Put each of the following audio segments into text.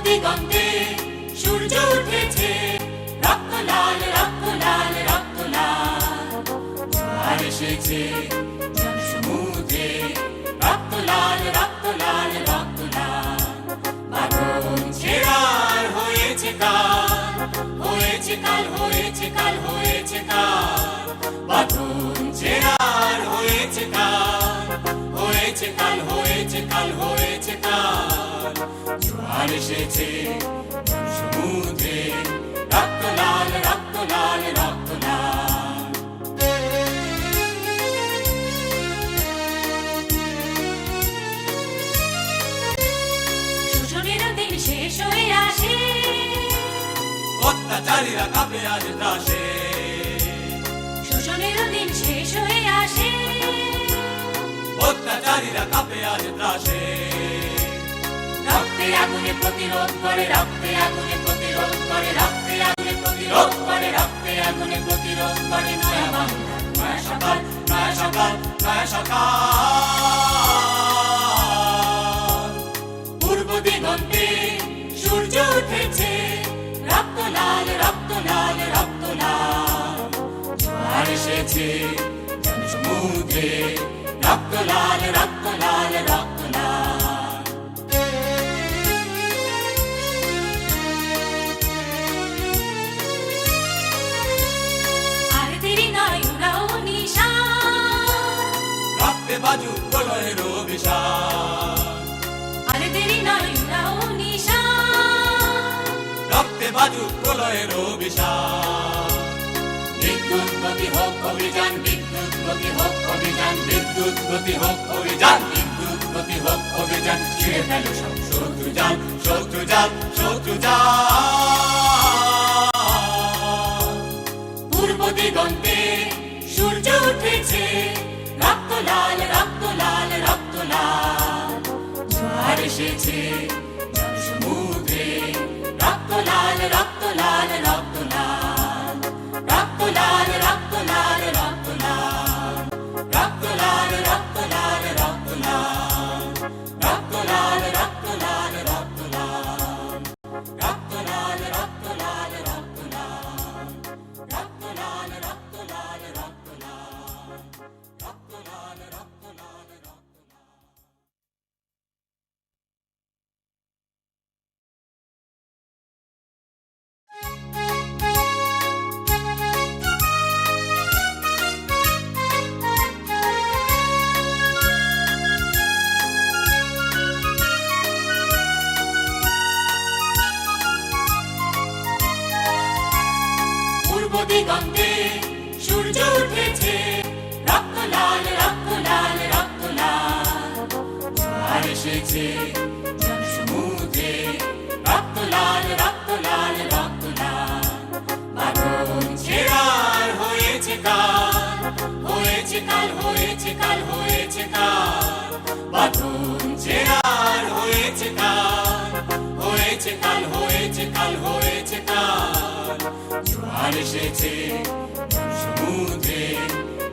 দিগন্তে সূর্য উঠেছে, রক্ত লাল রক্ত লাল রক্ত লাল। জোয়ার এসেছে জনসমুদ্রে, রক্ত লাল রক্ত লাল রক্ত লাল। বাঁধন ছেঁড়ার হয়েছে কাল, হয়েছে কাল হয়েছে কাল হয়েছে কাল। বাঁধন ছেঁড়ার হয়েছে কাল, হয়েছে কাল হয়েছে কাল হয়েছে কাল। জোয়ার এসেছে সমুদ্রে, রক্ত লাল রক্ত লাল রক্ত লাল। শোষণের দিন শেষ হয়ে আসে, অত্যাচারীরা কাঁপে আজ ত্রাসে। শোষণের দিন শেষ হয়ে আসে, অত্যাচারীরা কাঁপে আজ ত্রাসে। রক্তে আগুনে প্রতিরোধ করে, রক্তে আগুনে প্রতিরোধ করে, রক্তে আগুনে প্রতিরোধ করে, রক্তে আগুনে প্রতিরোধ করে। নয়া বাংলা নয়া সকাল, নয়া সকাল নয়া সকাল। পূর্ব দিগন্তে সূর্য উঠেছে, রক্ত লাল রক্ত লাল রক্ত লাল। জোয়ার এসেছে জনসমুদ্রে, রক্ত লাল রক্ত লাল রক্ত লাল। আর দেরি নয় উড়াও নিশান, রক্তে বাজুক প্রলয়ের অভিশাপ। আর দেরি নয় উড়াও নিশান, রক্তে বাজুক প্রলয়ের অভিশাপ। বিদ্যুৎ গতি হোক অভিযান, বিদ্যুৎ গতি হোক অভিযান, বিদ্যুৎ গতি হোক অভিযান, বিদ্যুৎ গতি হোক অভিযান। ছিঁড়ে ফেলো সব শত্রু জাল শত্রু জাল শত্রু জাল। পূর্ব দিগন্তে সূর্য উঠেছে, রক্ত লাল রক্ত লাল রক্ত লাল। জোয়ার এসেছে জনসমুদ্রে, রক্ত লাল রক্ত লাল রক্ত লাল। রক্ত লাল রক্ত লাল রক্ত লাল, রক্ত লাল রক্ত লাল রক্ত লাল। রক্ত লাল রক্ত লাল রক্ত লাল, রক্ত লাল রক্ত লাল রক্ত লাল। রক্ত লাল রক্ত লাল রক্ত লাল, রক্ত লাল রক্ত লাল রক্ত লাল। পূর্ব দিগন্তে সূর্য উঠেছে, রক্ত লাল রক্ত লাল রক্ত লাল। জোয়ার এসেছে জনসমুদ্রে, রক্ত লাল রক্ত লাল রক্ত লাল। বাঁধন ছেঁড়ার হয়েছে কাল, হয়েছে কাল হয়েছে কাল হয়েছে কাল। বাঁধন ছেঁড়ার হয়েছে কাল, হয়েছে কাল হয়েছে কাল হয়েছে কাল। জোয়ার এসেছে সমুদ্রে,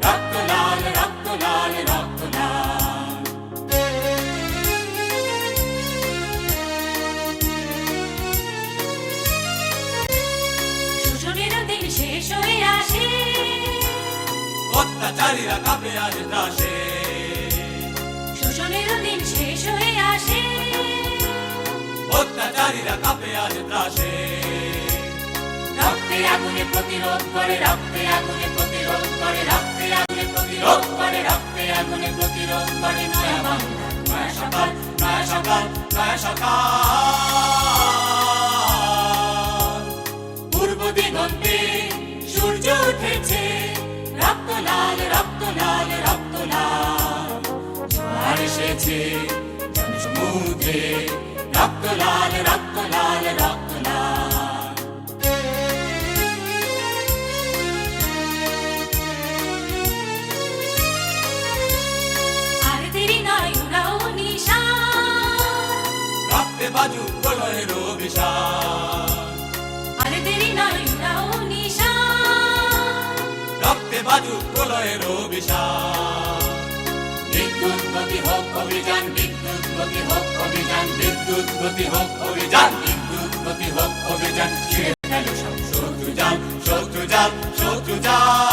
রক্ত লাল রক্ত লাল রক্ত লাল। শোষণের দিন শেষ হয়ে আসে, অত্যাচারীরা কাঁপে আজ ত্রাসে। শোষণের দিন শেষ হয়ে আসে, অত্যাচারীরা কাঁপে আজ ত্রাসে। রক্তে আগুনে প্রতিরোধ করে, রক্তে আগুনে প্রতিরোধ করে, রক্তে আগুনে প্রতিরোধ করে, রক্তে আগুনে প্রতিরোধ করে। নয়া বাংলা নয়া সকাল, নয়া সকাল নয়া সকাল। পূর্ব দিগন্তে সূর্য উঠেছে, রক্ত লাল রক্ত লাল রক্ত লাল। জোয়ার এসেছে জনসমুদ্রে, রক্ত লাল রক্ত লাল রক্ত লাল। আর দেরি নয় উড়াও নিশান, রক্তে বাজুক প্রলয়ের অভিশাপ। আর দেরি নয় উড়াও নিশান, রক্তে বাজুক প্রলয়ের অভিশাপ। বিদ্যুৎ গতি হোক অভিযান, বিদ্যুৎ গতি হোক অভিযান, বিদ্যুৎ গতি হোক অভিযান, বিদ্যুৎ প্রতিহত অভিযান ছিঁড়ে ফেলো সব শত্রু জাল শত্রু জাল শত্রু জাল